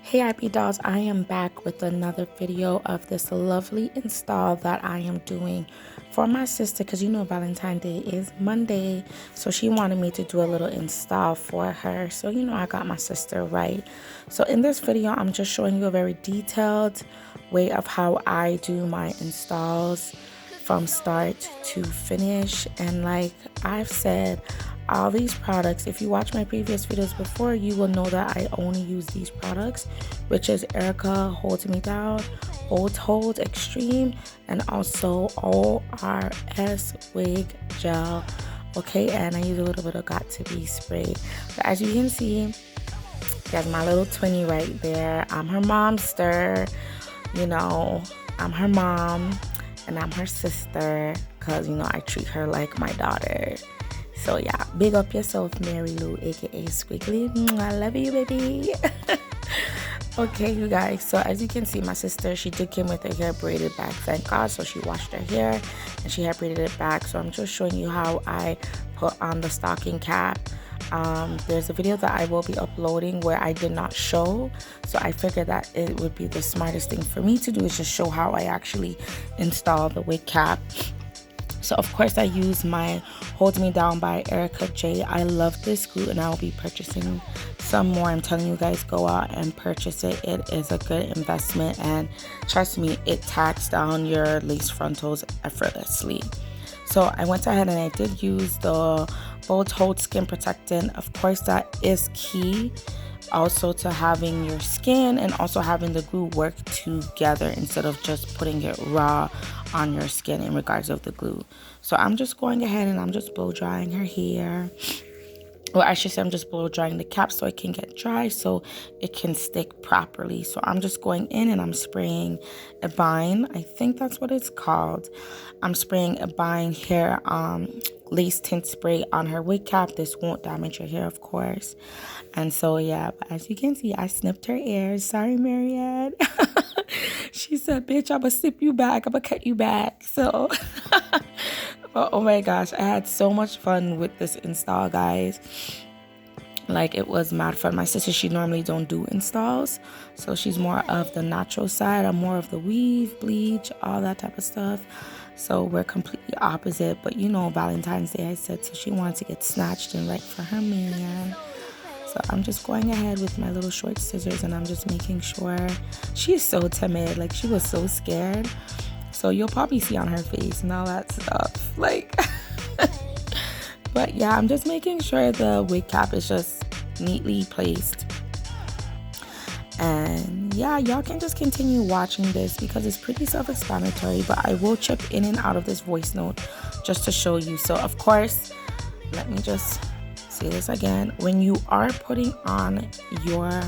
Hey IP dolls, I am back with another video of this lovely install that I am doing for my sister because you know Valentine's Day is Monday, so she wanted me to do a little install for her. So you know I got my sister right. So in this video I'm just showing you a very detailed way of how I do my installs from start to finish. And like I've said, all these products, if you watch my previous videos before, you will know that I only use these products, which is Erica Holds Me Down, Hold Extreme, and also ORS Wig Gel. Okay, and I use a little bit of Got2B Spray. But as you can see, there's my little twinnie right there. I'm her momster, you know, I'm her mom and I'm her sister because, you know, I treat her like my daughter. So yeah, big up yourself, Mary Lou, aka Squiggly. I love you, baby. Okay, you guys, so as you can see, my sister, she did come with her hair braided back, thank God. So she washed her hair and she had braided it back. So I'm just showing you how I put on the stocking cap. There's a video that I will be uploading where I did not show, so I figured that it would be the smartest thing for me to do is just show how I actually install the wig cap. So of course I use my Hold Me Down by Erica J. I love this glue and I will be purchasing some more. I'm telling you guys, go out and purchase it. It is a good investment and trust me, it tacks down your lace frontals effortlessly. So I went ahead and I did use the Bold Hold Skin Protectant. Of course that is key also to having your skin and also having the glue work together instead of just putting it raw on your skin in regards of the glue. So I'm just going ahead and I'm just blow drying her hair. Well, I should say I'm just blow drying the cap so it can get dry so it can stick properly. So I'm just going in and I'm spraying Ebin. I think that's what it's called. I'm spraying Ebin hair lace tint spray on her wig cap. This won't damage her hair, of course. And so yeah, as you can see, I snipped her ears. Sorry, Marianne. She said, bitch, I'm gonna snip you back, I'm gonna cut you back. So but oh my gosh, I had so much fun with this install, guys. Like, it was mad fun. My sister, she normally don't do installs, so she's more of the natural side. I'm more of the weave, bleach, all that type of stuff. So we're completely opposite. But you know, Valentine's Day, I said, so she wanted to get snatched and right for her man. So I'm just going ahead with my little short scissors and I'm just making sure. She's so timid, like she was so scared. So you'll probably see on her face and all that stuff, like but yeah, I'm just making sure the wig cap is just neatly placed. And yeah, y'all can just continue watching this because it's pretty self-explanatory, but I will chip in and out of this voice note just to show you. So of course, let me just say this again. When you are putting on your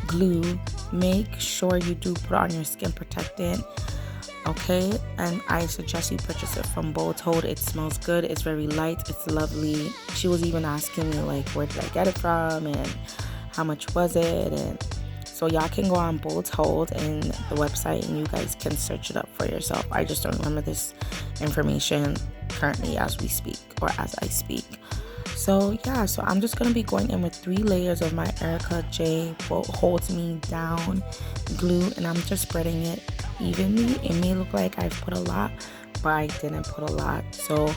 glue, make sure you do put on your skin protectant, okay? And I suggest you purchase it from Bold Hold. It smells good, it's very light, it's lovely. She was even asking me like, where did I get it from and how much was it? And so y'all can go on Bold Hold and the website and you guys can search it up for yourself. I just don't remember this information currently as we speak or as I speak. So yeah, so I'm just going to be going in with 3 layers of my Erica J Holds Me Down glue, and I'm just spreading it evenly. It may look like I've put a lot, but I didn't put a lot. So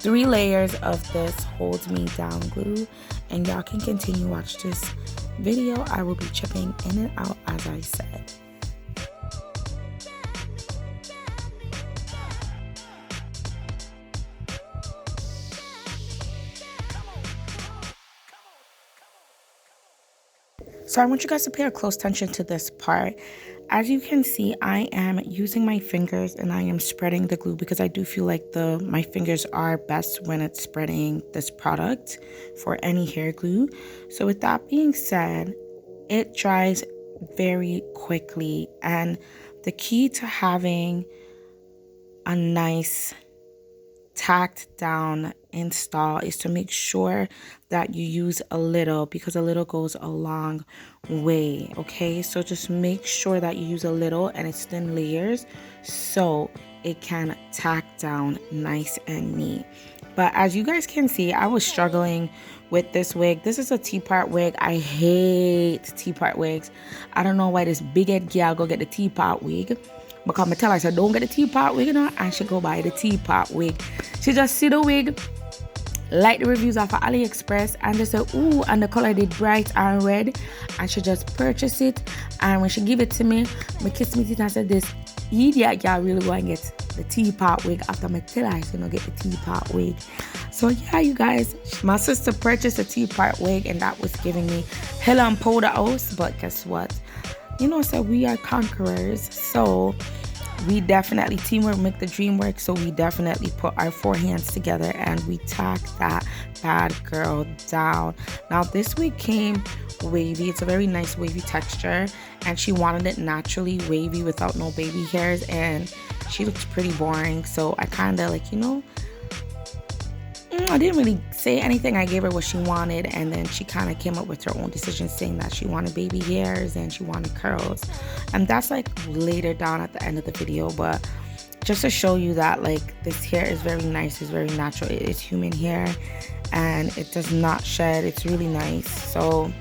3 layers of this Holds Me Down glue, and y'all can continue watch this video. I will be chipping in and out as I said. So I want you guys to pay close attention to this part. As you can see, I am using my fingers and I am spreading the glue because I do feel like my fingers are best when it's spreading this product for any hair glue. So with that being said, it dries very quickly, and the key to having a nice tacked down install is to make sure that you use a little, because a little goes a long way. Okay, so just make sure that you use a little and it's thin layers so it can tack down nice and neat. But as you guys can see, I was struggling with this wig. This is a teapot wig. I hate teapot wigs. I don't know why this big-head girl go get the teapot wig. Because I tell her, I said, don't get the teapot wig, you know, and she go buy the teapot wig. She just see the wig, like the reviews off of AliExpress, and they say, ooh, and the color did bright and red, and she just purchased it. And when she give it to me, me kiss me teeth and said, this idiot girl really go and get the teapot wig after me tell her, you know, get the teapot wig. So yeah, you guys, my sister purchased a teapot wig, and that was giving me hell on powder house. But guess what? You know, so we are conquerors. So we definitely, teamwork make the dream work. So we definitely put our 4 hands together and we tack that bad girl down. Now this wig came wavy. It's a very nice wavy texture, and she wanted it naturally wavy without no baby hairs, and she looks pretty boring. So I kind of like, you know, I didn't really say anything. I gave her what she wanted, and then she kind of came up with her own decision, saying that she wanted baby hairs and she wanted curls. And that's like later down at the end of the video, but just to show you that like this hair is very nice, it's very natural, it is human hair, and it does not shed. It's really nice. So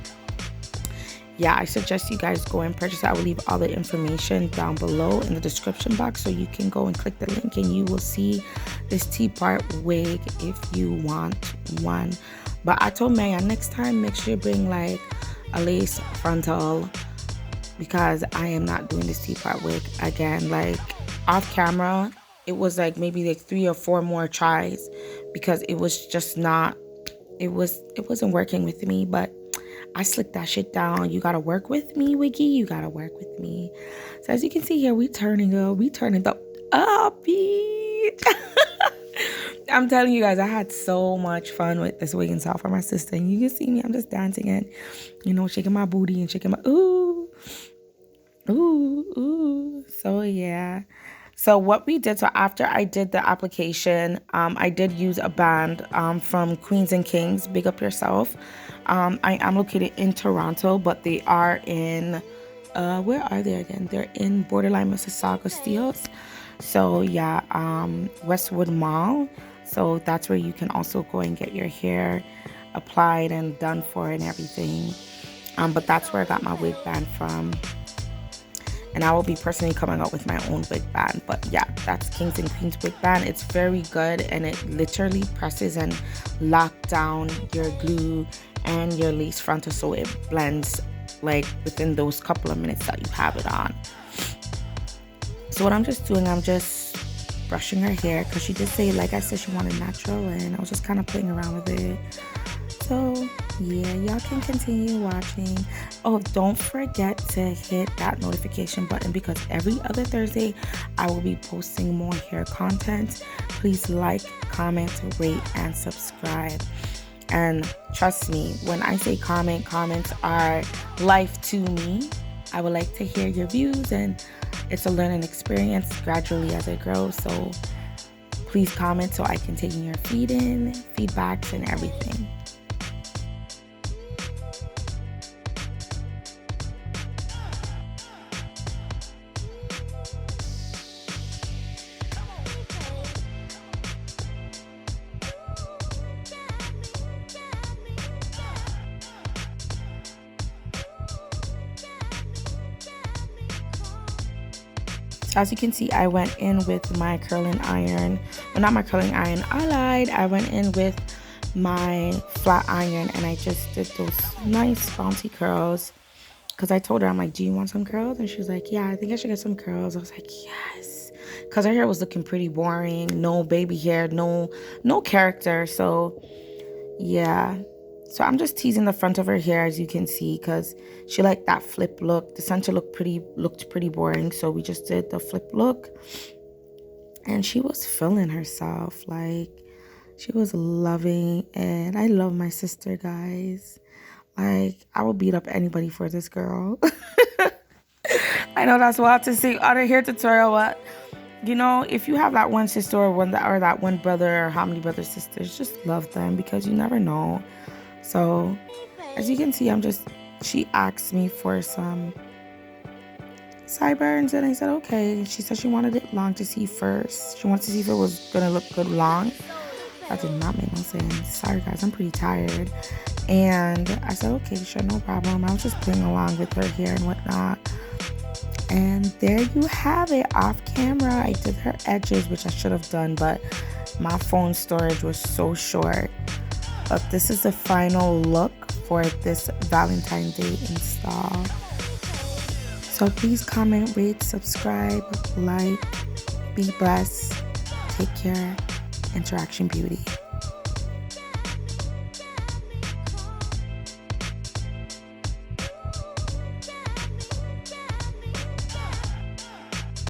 yeah, I suggest you guys go and purchase it. I will leave all the information down below in the description box, so you can go and click the link and you will see this teapot wig if you want one. But I told Maya, next time make sure you bring like a lace frontal, because I am not doing this teapot wig again. Like off camera, it was like maybe like 3 or 4 more tries, because it was just not, it wasn't working with me. But I slicked that shit down. You gotta work with me, Wiggy. You gotta work with me. So as you can see here, we turning up, bitch. I'm telling you guys, I had so much fun with this wig install for my sister. And you can see me, I'm just dancing and, you know, shaking my booty and shaking my, ooh, ooh, ooh. So yeah. So what we did, so after I did the application, I did use a band from Queens and Kings, Big Up Yourself. I am located in Toronto, but they are in, where are they again? They're in borderline Mississauga Steels. So yeah, Westwood Mall. So that's where you can also go and get your hair applied and done for and everything. But that's where I got my wig band from. And I will be personally coming out with my own wig band. But yeah, that's Kings and Queens wig band. It's very good, and it literally presses and locks down your glue and your lace frontal, so it blends like within those couple of minutes that you have it on. So what I'm just doing, I'm just brushing her hair, because she did say, like I said, she wanted natural, and I was just kind of playing around with it. So yeah, y'all can continue watching. Oh, don't forget to hit that notification button, because every other Thursday I will be posting more hair content. Please like, comment, rate, and subscribe. And trust me, when I say comments are life to me. I would like to hear your views, and it's a learning experience gradually as I grow. So please comment so I can take in your feedbacks and everything. So as you can see, I went in with my curling iron. Well, not my curling iron. I lied. I went in with my flat iron, and I just did those nice bouncy curls. Because I told her, I'm like, do you want some curls? And she was like, yeah, I think I should get some curls. I was like, yes. Because her hair was looking pretty boring. No baby hair, no character. So yeah. So I'm just teasing the front of her hair, as you can see, because she liked that flip look. The center looked pretty boring, so we just did the flip look. And she was feeling herself, like she was loving it. I love my sister, guys. Like, I will beat up anybody for this girl. I know that's wild to see on a hair tutorial, but you know, if you have that one sister or that one brother, or how many brothers, sisters, just love them, because you never know. So as you can see, she asked me for some sideburns, and I said okay. She said she wanted it long to see first. She wanted to see if it was gonna look good long. That did not make no sense. Sorry guys, I'm pretty tired. And I said okay, sure, no problem. I was just playing along with her hair and whatnot. And there you have it, off camera. I did her edges, which I should have done, but my phone storage was so short. But this is the final look for this Valentine's Day install. So please comment, rate, subscribe, like, be blessed, take care, Interaction Beauty.